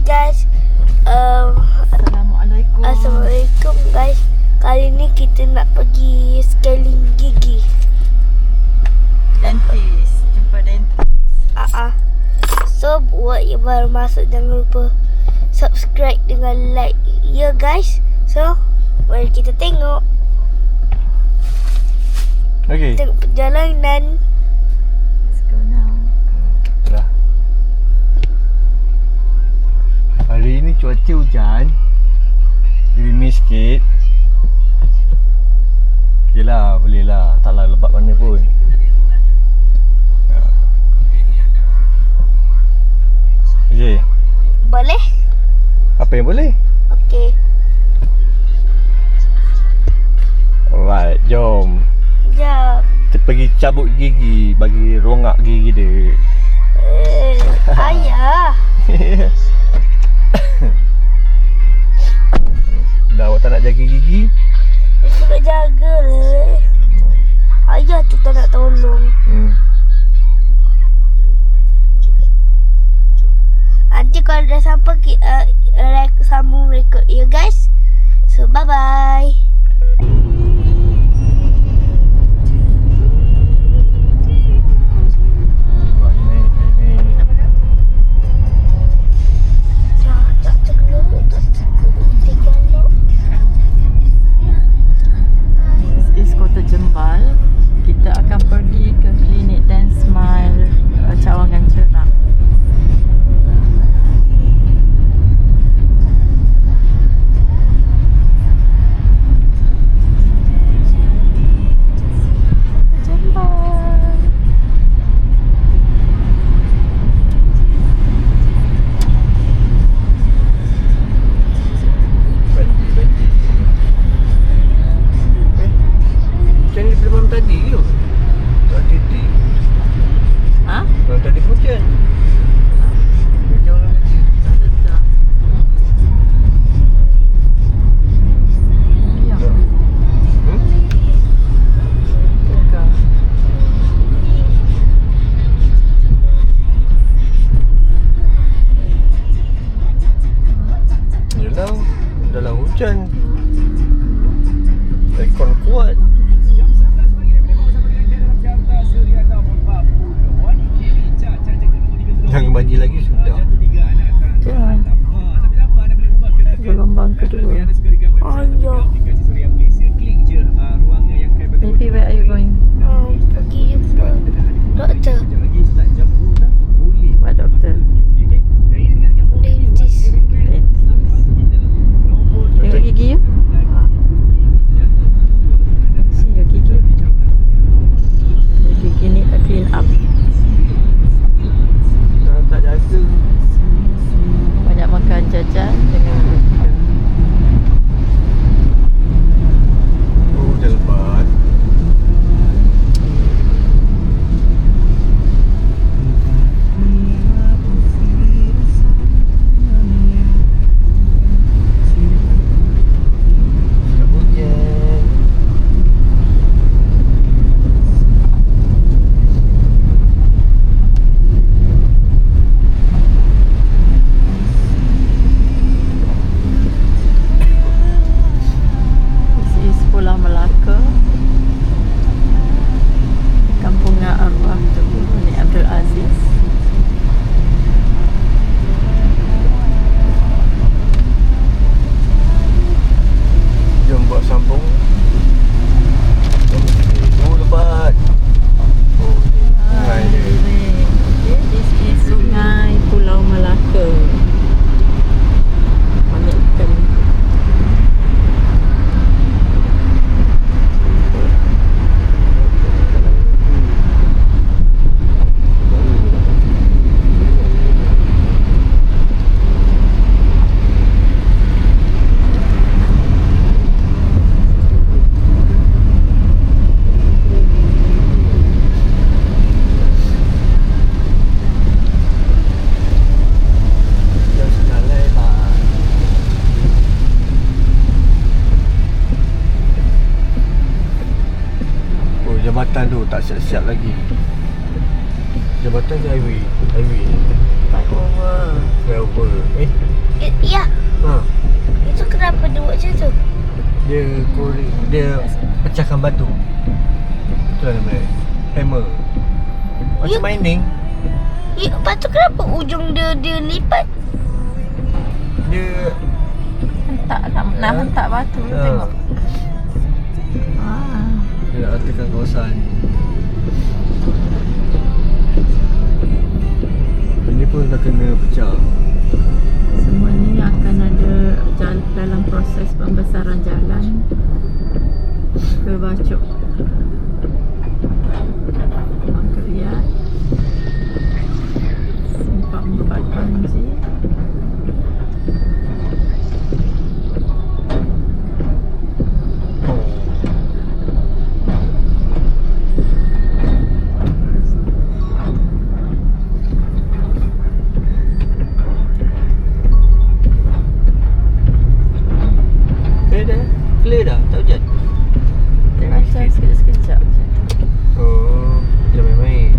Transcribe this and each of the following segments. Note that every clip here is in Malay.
guys. Assalamualaikum. Assalamualaikum guys. Kali ni kita nak pergi scaling gigi. Dentist. Jumpa dentist. So buat yang baru masuk jangan lupa subscribe dengan like ya guys. So mari kita tengok. Okay. Tengok perjalanan. Let's go now. Dah. Hari ni cuaca hujan. Gerimis sikit. Okey lah, boleh lah. Taklah lebat mana pun. Okey. Boleh? Apa yang boleh? Okey. Alright, jom. Jom. Kita pergi cabut gigi, bagi rongak gigi dia. Ayah. Dah awak tak nak jaga gigi? Kita nak jaga lah. Ayah tu tak nak tolong. Nanti kalau dah sampai sambung rekod ya guys. So bye bye. This is Kota Jembal. Kita akan pergi ke klinik Dan Smile Cawangan Cerang. Dalam hujan aircon kuat. Jangan banjir lagi sudah. Jangan. Gelombang kedua. Ayah. Baby, where are you going? Pergi jumpa doktor. What doctor? Dentist. Tengok gigi you. See your gigi. Your gigi need a clean up. Dah tak jaga. Banyak makan jajan dengan Dah lebat. Jambatan tu tak siap-siap lagi. Jambatan ke highway? Highway. flyover. Flyover. Ya, Ha. itu kenapa dia buat macam tu? Dia pecahkan batu. Itulah namanya hammer. Macam Ya. mining. Ya, lepas tu kenapa ujung dia lipat? Dia Nak hentak batu tu tengok. Dia nak ratakan kawasan. Ini pun dah kena pecah. Semua ni akan ada dalam proses pembesaran jalan ke Bacok. Mangkeriat Simpang 4 Panji. Clear dah, tak hujan. Tengok macam sekejap-sekejap macam tu. Oh, macam main-main.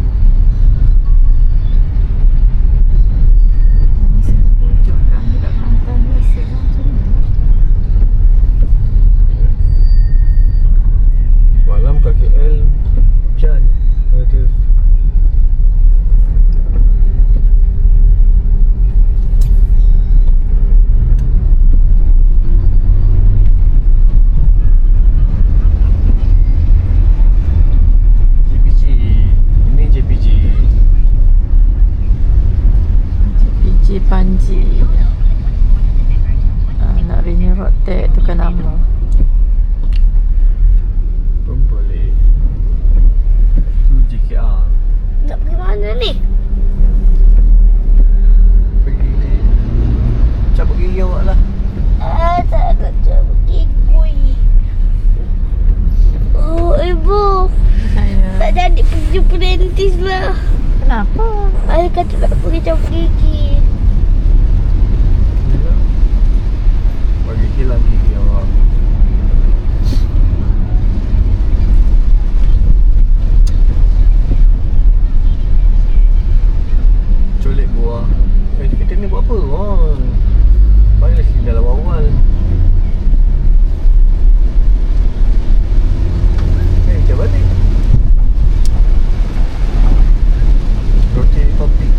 Ni sebab hujung kan dekat Kelantan biasa kan macam ni. Malam kat KL hujan. Kata JPG. Ini JPG. JPG Panji. Nak renew road tag tukar nama. Pun boleh. Tu JKR. Nak pergi mana ni? Pergi ni. Cabut gigi awak lah. Tak nak cabut gigi. Oh, ibu. Saya. Tak jadi pergi jumpa dentist lah. Kenapa? Ayah kata nak pergi cabut gigi. Bagi hilang gigi awak. Colik buah. Kita ni buat apa? Oh. Baiklah sini dalam awal. Kita balik. Roti topik.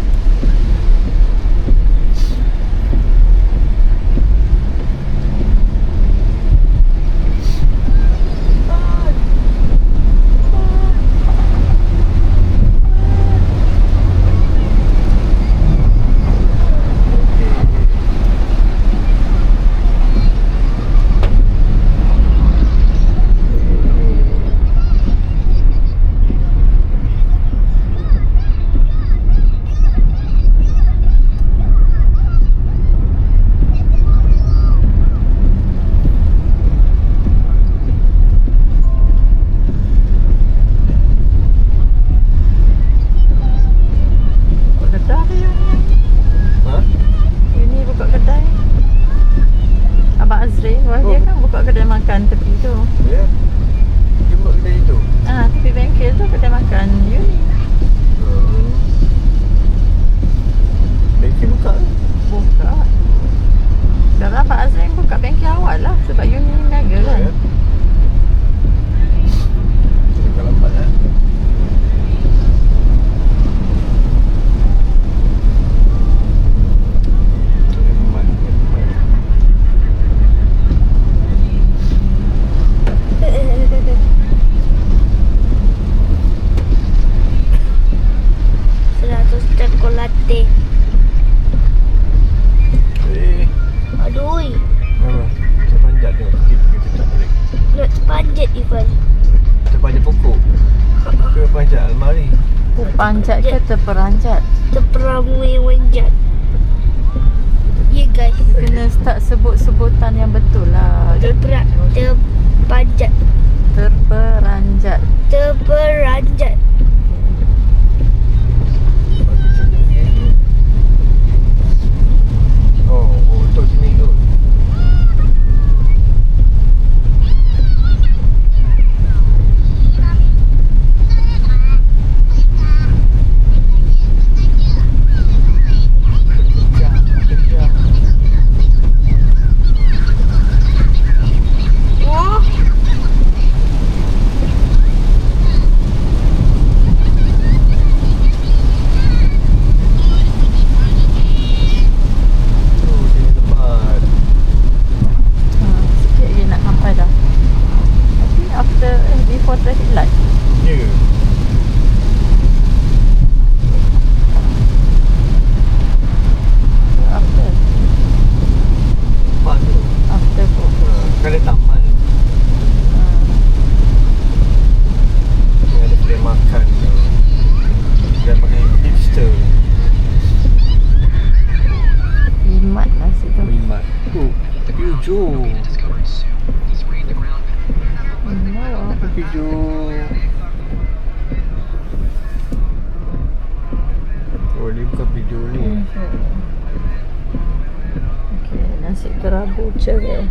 Panjat ke terperanjat? Terperanjat. Ya guys, kena start sebut-sebutan yang betul lah. Terpanjat. Terperanjat. Terperanjat. Oh, untuk sini kot. traffic light. Ya. After. Lepas tu. After pun. Kan ada taman. Yang ada kedai makan tu. Dan pakai hipster. Imat lah situ. Limat. Oh, tapi hujung. Oh, Tapi hujung. Oh, dia bukan video ni. Okay, nasi kerabu cerai.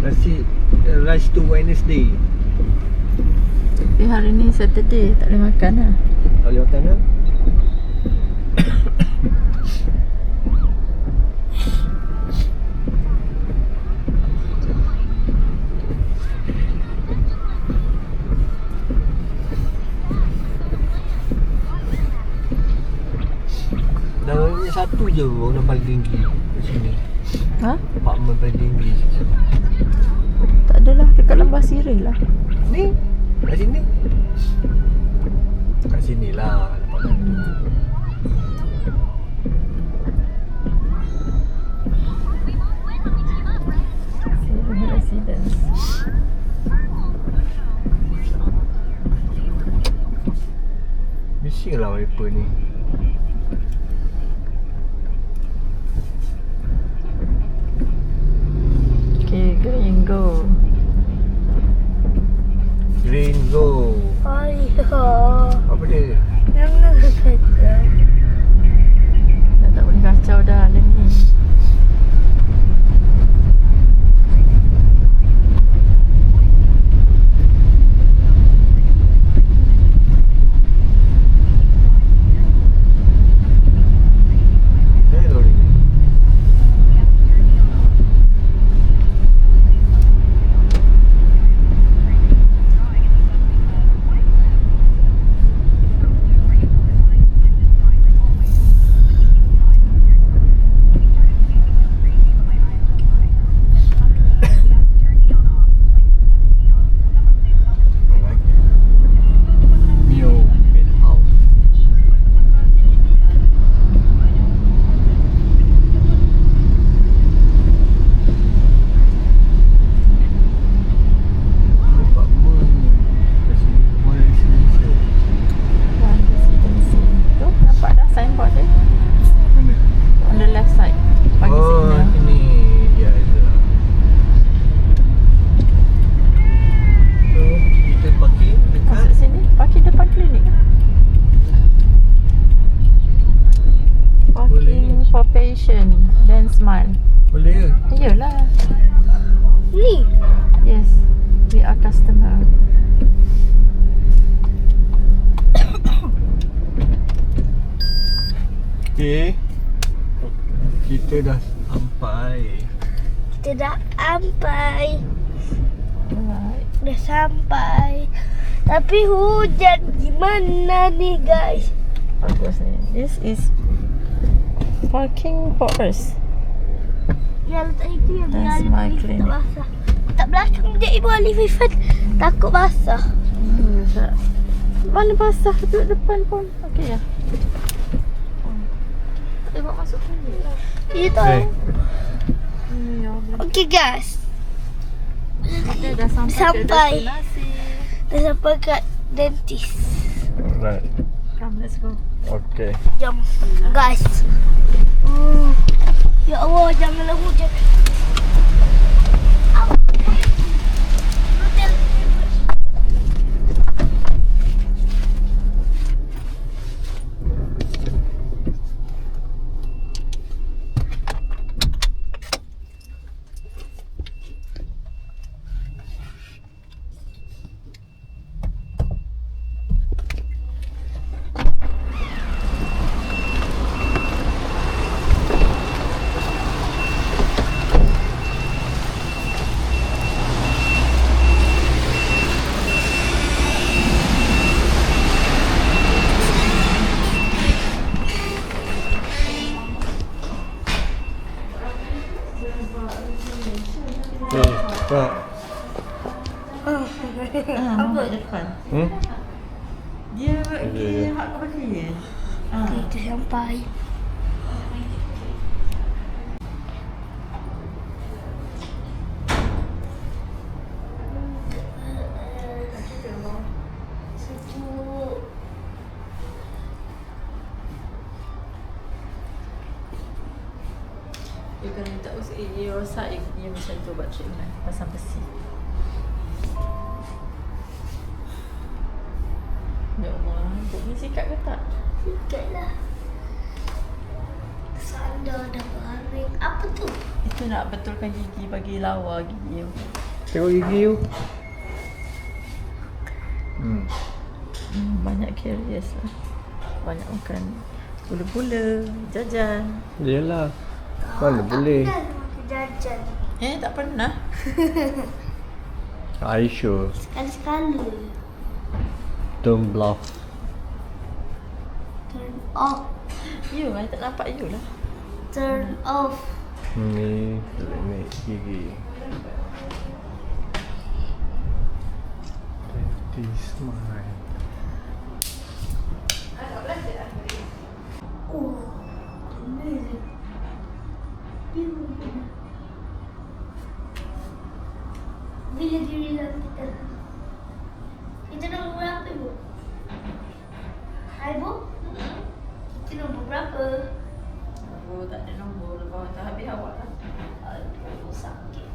Nasi rice to Wednesday. Tapi hari ni Saturday tak boleh makan lah. Tak boleh makan lah. Dalamnya satu je orang paling tinggi kat sini. Ha? Apartment paling tinggi. Tak adalah, dekat Lembah Sirih lah. Ni? Kat sini? Kat sini lah dapat satu. Sirih Residence. Bising lah wiper ni. Okay, green go. Green go. Ayah. Apa dia? Jangan kata. Dah tak boleh kacau dah lah ni. Lori ni. Mio Penthouse. One residency. Tu nampak dah signboard dia. Mana? On the left side. Bagi Oh, signal. ini dia itu. So, kita parking dekat Masuk sini. Parking depan klinik. Parking for patient. Then smile. boleh ke? Iyalah. Ni. Yes. We are customer. Okey. Kita dah sampai. Kita dah sampai. Alright. Dah sampai. Tapi hujan gimana ni guys? Bagus ni. This is parking for us. Ya letak itu yang That's Alif my Ifan clinic. tak basah. Tak belakang je ibu Alif Ifan. Takut basah. Tak. Mana basah duduk depan pun. Okey ya. Tak boleh bawa masuk sini lah. Ya tahu. Okay. Ya Allah. Okey guys. Kita dah sampai, Sampai. ke destinasi. Dah sampai kat dentist. Right. Come, let's go. Okay. Jom guys. Ya Allah janganlah hujan. Au. Hotel. Tak. Apa depan? Dia dia hak kepada dia. Kita sampai. Sejuk. Dia kalau tak usah dia rosak dia macam tu buat treatment pasang besi. Ya Allah, Buk ni sikat ke tak? Sikat lah. Sandal dah baring. Apa tu? Itu nak betulkan gigi bagi lawa gigi you. Tengok gigi you. Banyak curious lah. Banyak makan gula-gula, jajan. Yelah. Mana boleh? Tak pernah makan jajan. Tak pernah. Are you sure? Sekali-sekala. Don't bluff. Turn off. You, I tak nampak you lah. Turn off. Ni klinik gigi. Smile. Oh, amazing. Bila dirilah kita. Kita nombor berapa, Ibu? Hai, Bu? Kita nombor berapa? Oh, tak ada nombor. Lepas tak habis awak lah. Aduh, sakit.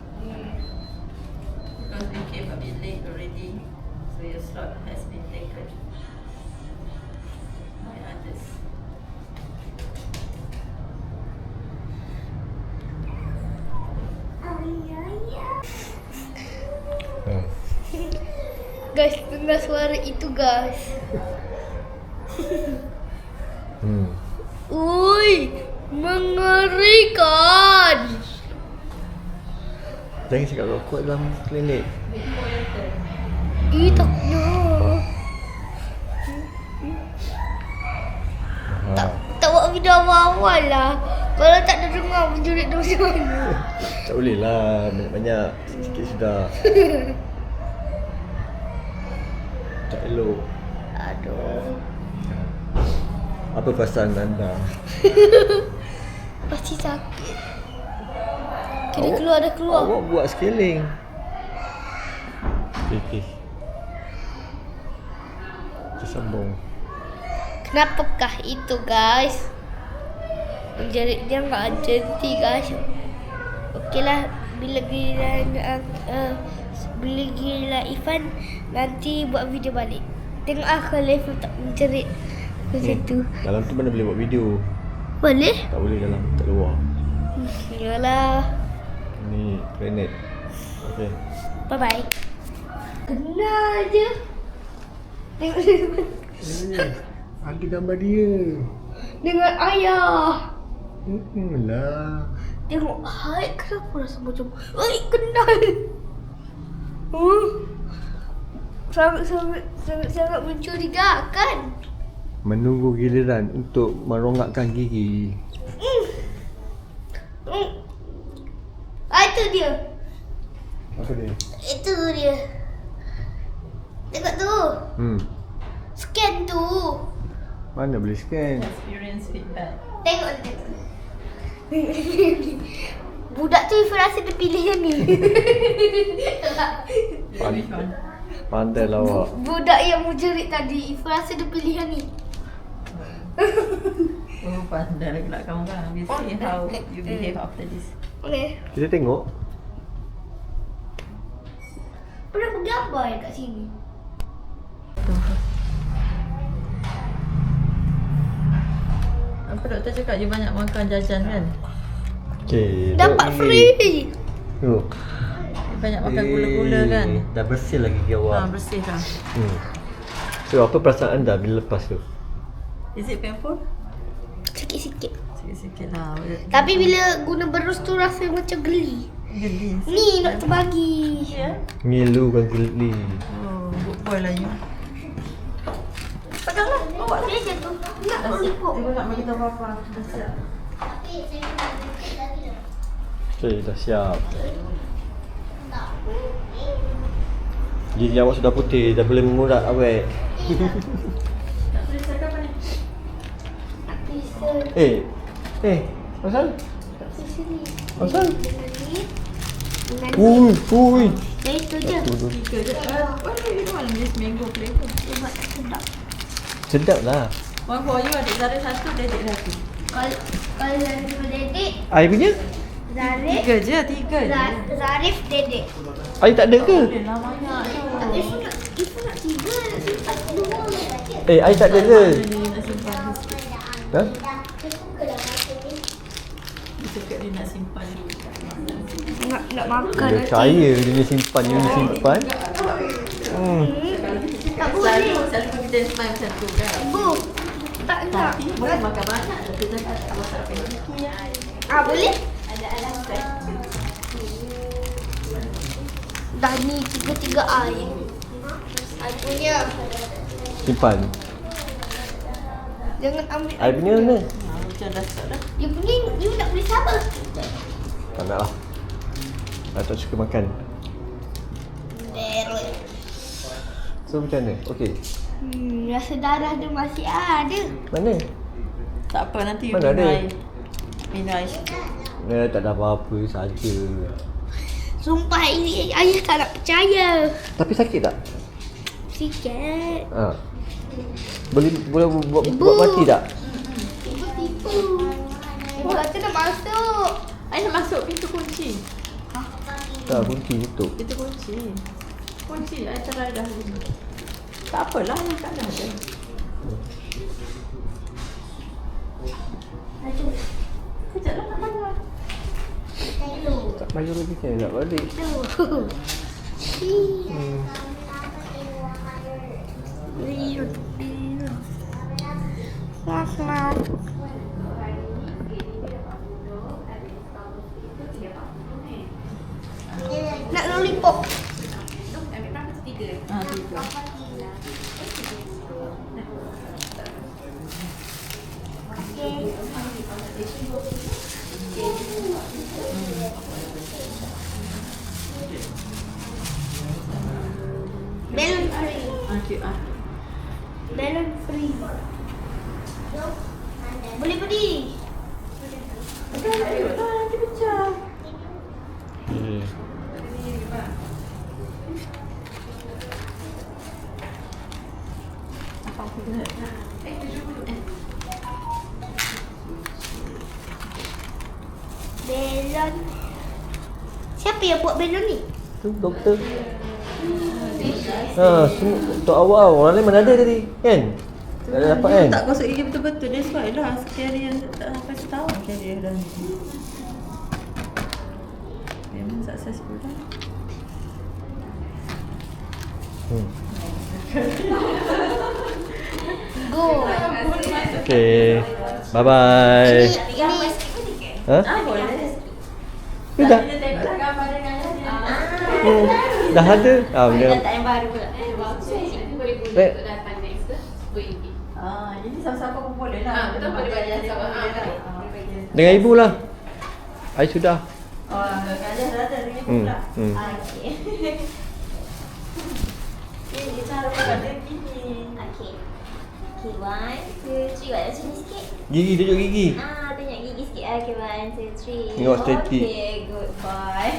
Because we came a bit late already. So your slot has been taken by others. Guys, dengar suara itu, guys. Ui, mengerikan. Jangan cakap kuat dalam klinik. Takutnya. Tak buat video awal-awal lah. Kalau tak ada dengar, menjerit macam mana? Tak boleh lah. Banyak-banyak. Sikit-sikit sudah. Tak elok. Aduh. Apa perasaan anda? Pasti sakit. Kena keluar dah keluar. Awak buat scaling. Okay. Kita sambung. Kenapakah itu, guys? Menjerit dia enggak jadi, guys. Okeylah, bila gila Ifan nanti buat video balik. Tengok kalau Ifan tak menjerit macam tu. Dalam tu mana boleh buat video? Boleh? Tak boleh dalam, tak luar. Yalah. Ni planet. Okay. Bye bye. Kenal je. Tengok Ada gambar dia. dengan ayah. Lah. Tengok hai kenapa rasa macam kenal. Sangat mencurigakan. Menunggu giliran untuk merongakkan gigi. Itu dia. Apa dia? Itu dia. Tengok tu. Scan tu. Mana boleh scan? Experience feedback. Tengok dia. Budak tu Ifan rasa dia pilih yang ni. Which one? Pandai lah awak. Budak yang menjerit tadi Ifan rasa dia pilih yang ni. Oh, pandai lagi nak kamu kan. We see how you behave after this. Okay. Kita tengok. Pernah bergambar ya kat sini. Apa doktor cakap you banyak makan jajan kan? Okay. Dapat free. Tengok. You banyak makan gula-gula kan? Dah bersih lagi gigi awak. Bersih dah. So apa perasaan anda bila lepas tu? Is it painful? Sikit-sikit. Sikit-sikit lah. Tapi bila guna berus tu rasa macam geli. Geli. Ni nak terbagi. Ya? Ngilu kan geli. Oh, good boy lah you. Peganglah. Bawa lah. Dia je tu. Nak Dah siap. lollipop. Ibu nak bagi tahu apa. Dah siap. Okay, dah siap. Gigi awak sudah putih, dah boleh mengurat awet. Tak boleh cakap apa ni? Tak bisa. Asal? Tak bisa ni. Asal? Dengan ni. Dengan ni. Ui. Dari tu je. Tiga je. What do you want this mango flavor? Sebab tak sedap. Sedap lah. One for you, adik Zara satu, Dedek satu. Kalau Zarif Dedek, Air punya? Zarif, Tiga je, tiga je. Zarif Dedek. Air tak ada ke? Boleh lah banyak tau. Ibu nak tiga, nak simpan dua. Air tak ada ke? Dia nak simpan sikit. Ha? Dia cakap dia nak simpan dulu. Nak makan Dia kaya dia ni simpan, dia ni simpan. Tak boleh. Selalu pergi dance time macam tu kan. Ibu, tak nak. Tapi boleh makan banyak. Tapi cakap tak masak apa yang Boleh? Dah ni tiga-tiga air. Air punya. Simpan. Jangan ambil Air punya mana? macam dah start dah. You punya, you tak boleh sabar. Tak nak lah. Saya tak suka makan. Beres. So macam mana? Okey. Rasa darah dia masih ada. Mana? Tak apa, nanti Mana ada? minum air sikit. Tak ada apa-apa saja. Sumpah ini ayah tak nak percaya. Tapi sakit tak? Sikit. Ha. Boleh buat Ibu. mati tak? Ibu tipu. Ibu kata nak masuk. Air nak masuk, pintu kunci. Tak, kunci tutup. Pintu kunci. Kunci, air cerai dah. Tak apalah, yang kat dah je. Kejap lah nak bayar. Tak bayar lagi kan nak balik. Nak lollipop. Ah, tiga. Balloon free. Okay, Balloon free. Boleh pergi. nanti pecah. Apa aku dah? Balon. Siapa yang buat balon ni? Tu doktor. Semua untuk awal orang lain mana ada tadi kan? Tak ada dapat kan? Tak gosok gigi betul-betul. That's why lah. Sekali yang tak sampai setahun career dah ni. Memang successful dah. Go. Okay. Bye bye. Ini Ha? Boleh. Dah. Kita tengok gambar dengan Dah ada. Benda. yang baru pula. Baik. Jadi siapa-siapa pun boleh lah. Betul, boleh bayar siapa-siapa. Dengan ibu lah. I sudah. Gajah dah ada dengan ibu lah. okey. Ini cara buat dia gini. Okay. Okay, 1, 2, 3. Buat macam ni sikit. Gigi, tunjuk gigi. Tunjuk gigi sikit. Okay, 1, 2, 3. Tengok statik. Okay, good boy.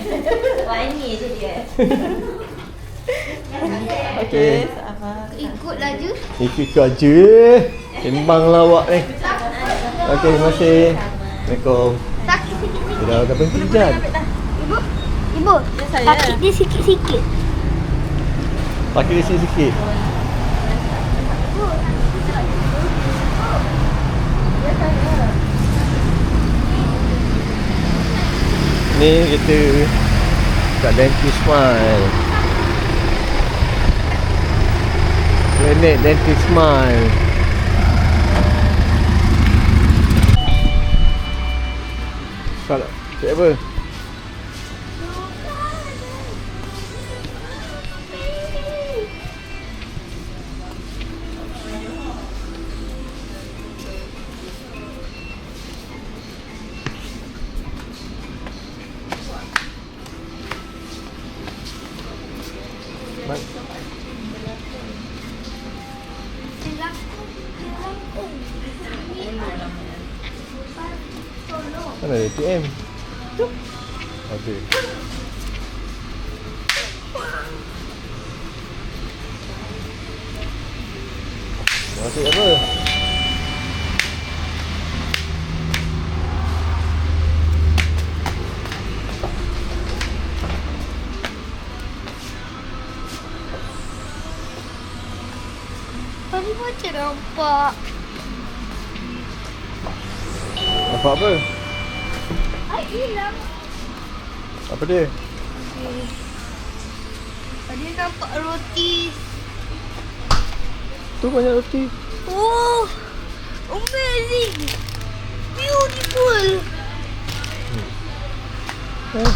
Wah, ni je dia. Okay. Sama. Ikutlah je. Ikut aja. Sembanglah awak ni. Okay, terima kasih. Assalamualaikum. Sakit sikit. Dah berhenti hujan. Ibu, saya. sakit dia sikit-sikit. Pakai di sini sikit. Ni kita kat Dentist Smile. Klinik Dentist Smile. Kalau cik apa? Mat. Mana ada ATM? Tu. Ada. Masuk apa? Tadi macam nampak. Nampak apa? Ai hilang. Apa dia? Tadi nampak roti. Tu banyak roti. Oh, amazing. Beautiful. Eh,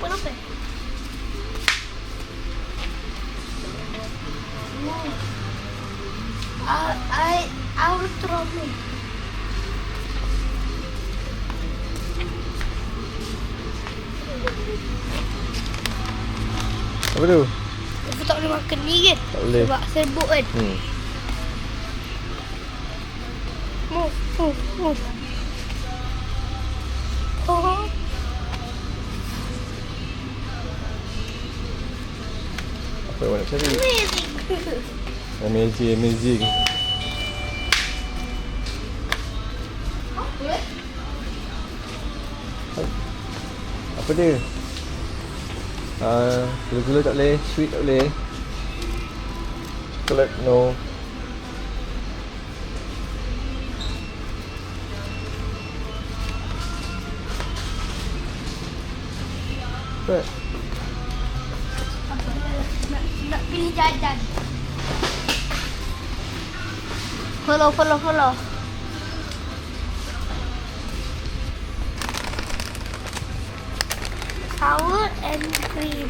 Apa nampak? I will throw me. apa tu? Aku tak boleh makan ni kan? Tak boleh. Sebab serbuk kan? Move. Oh. Apa yang awak nak cari? Amazing. Amazing. Apa? Apa dia? Gula-gula tak boleh, sweet tak boleh. Chocolate no. Apa? Nak pilih jajan. Follow. Sour and cream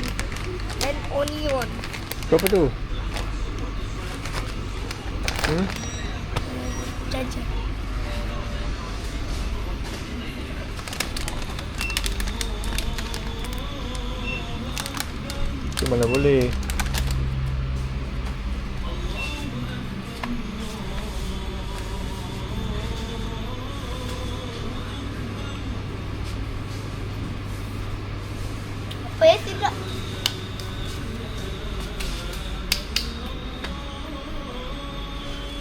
and onion. Kau apa tu? Jajan. Tu mana boleh? Apa ya tidak?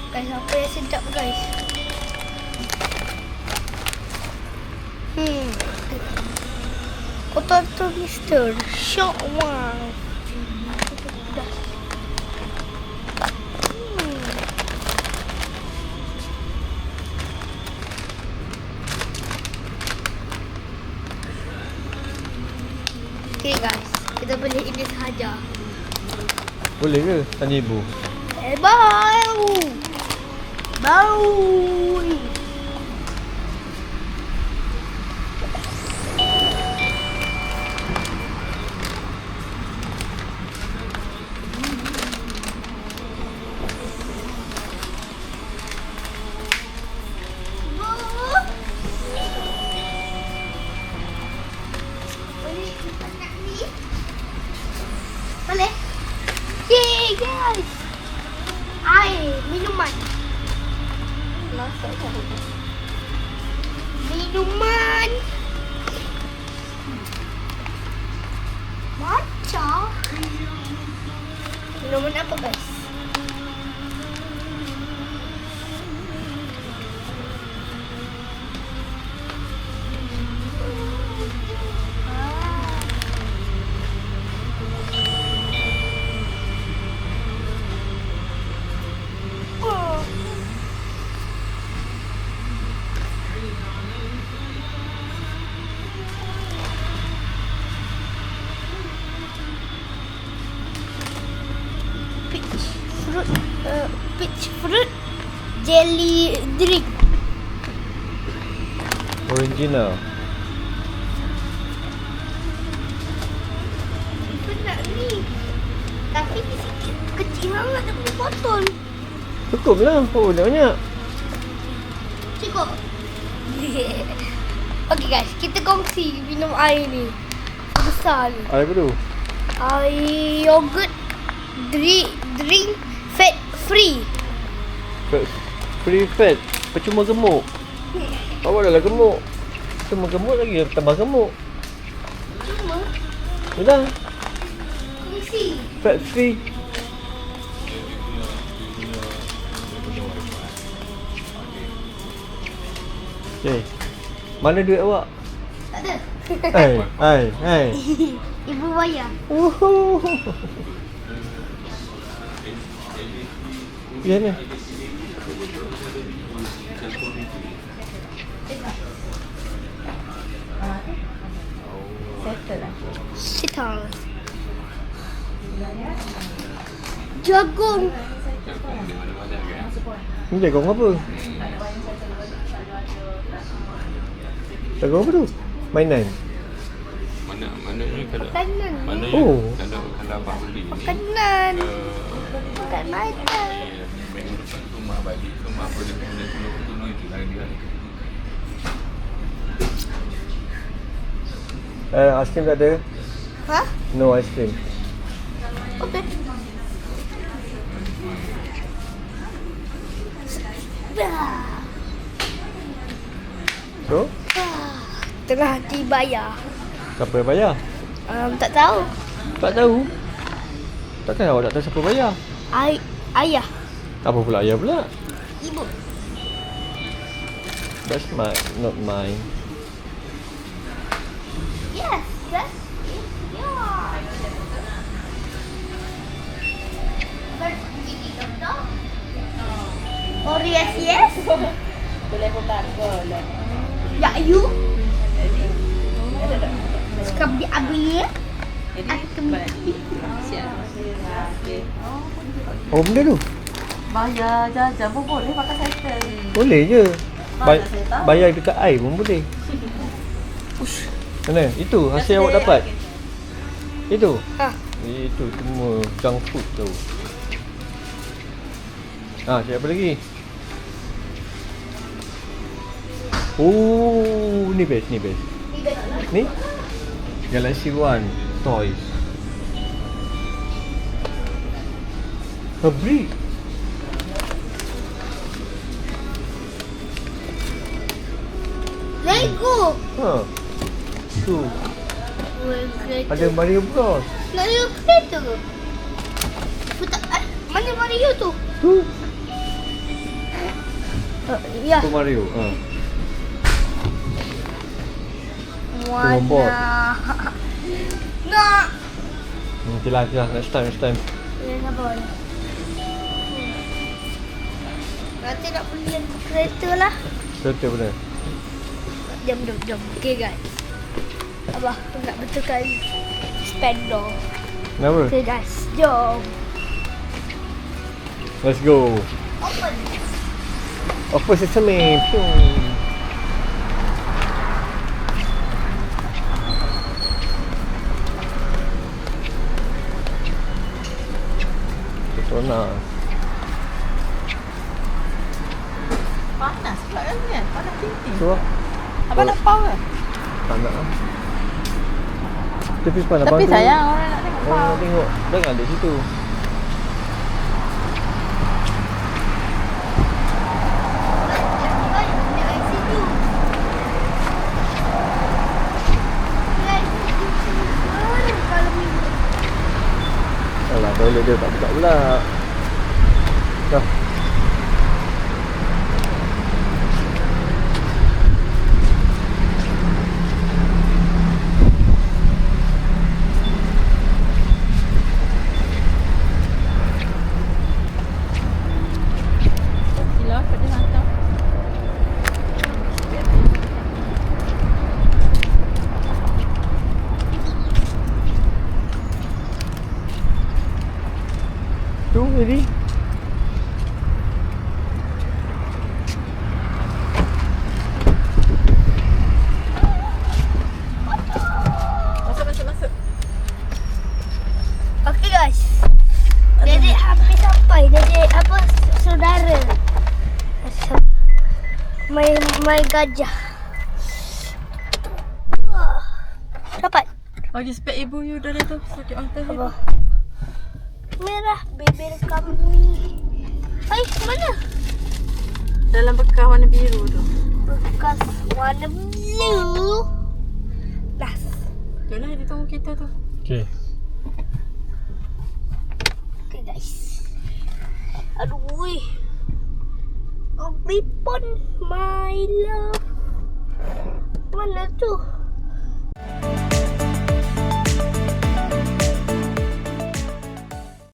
Guys, apa yang sedap guys? Potato Mister Shock one. Okay guys, kita beli ini sahaja. Boleh ke? Tanya ibu. Bau. Boleh? Yay guys! Air, minuman. Minuman. Matcha. Minuman apa guys? Peach fruit jelly drink. Original. Apa nak ni? Tapi ni sikit kecil sangat dia punya botol. Cukup lah. Oh, banyak-banyak. Cukup. Okay guys, kita kongsi minum air ni. Besar ni. Air apa tu? Air yogurt drink fat free. Free fat. Percuma gemuk. Awak dah lah gemuk. Cuma gemuk lagi tambah gemuk. Cuma Dah. fungsi. Fat free. Okay. Mana duit awak? Tak ada. Hai. Ibu bayar. Ya ni. Settle lah. Sitang. Jagung. Ni jagung apa? Jagung apa tu? Mainan. Mana ni kalau Makanan. mana Oh. kalau abang beli ni Makanan. Bukan mainan. minggu depan tu mak balik tu mak boleh kena tolong itu lah dia. Ice cream tak ada? Ha? No ice cream. Okey. So, Tengah hati bayar. siapa yang bayar? Tak tahu. Tak tahu. Takkan awak tak tahu siapa bayar? Ayah. Apa pula ayah pula? Ibu. That's not mine. Yes, that's yours. Oh yes. Boleh buka boleh. Ya you. Sekarang dia ambil. Apa benda tu? Bayar jajan pun boleh pakai settle. Boleh je. Mana saya tahu. Bayar dekat air pun boleh. Mana? Itu hasil awak dapat. Itu. Ha. Itu semua junk food tu. Cari apa lagi? Oh, ni best. Ni? Galaxy One Toys. Brick. Lego. Tu. Ada Mario Bros. Mario kereta. Mana Mario tu? Tu. Ya. Tu Mario. Warna. Robot. Nak. Okay lah. Next time. Ya, sabar. Nanti nak beli kereta lah. Kereta benar. Jom. Okay guys. Abah nak betulkan spandor. Kenapa? Okay guys, jom. Let's go. Open. Apa sesame? Petronas. Panas pula kan ni. Panas tinggi. Tu lah. Abang nak pau ke? Tak nak lah. Tapi sepanjang Tapi abang tu, sayang orang nak tengok orang pau. nak tengok. Jangan di situ. Alah, toilet dia tak buka pula. Dah. Sila pada hantar. Tu jadi. Masuk. Okay guys. Dedek hampir sampai. Dedek apa saudara. Mai gajah. Wah. Dapat. Bagi spek ibu you dari tu. Sakit mata. Apa? Merah bibir kami. Hai, mana? Dalam bekas warna biru tu. Bekas warna blue. Last. Itulah dia tunggu kita tu. Okay. Okay guys. Aduh. Ripon my love. Mana tu?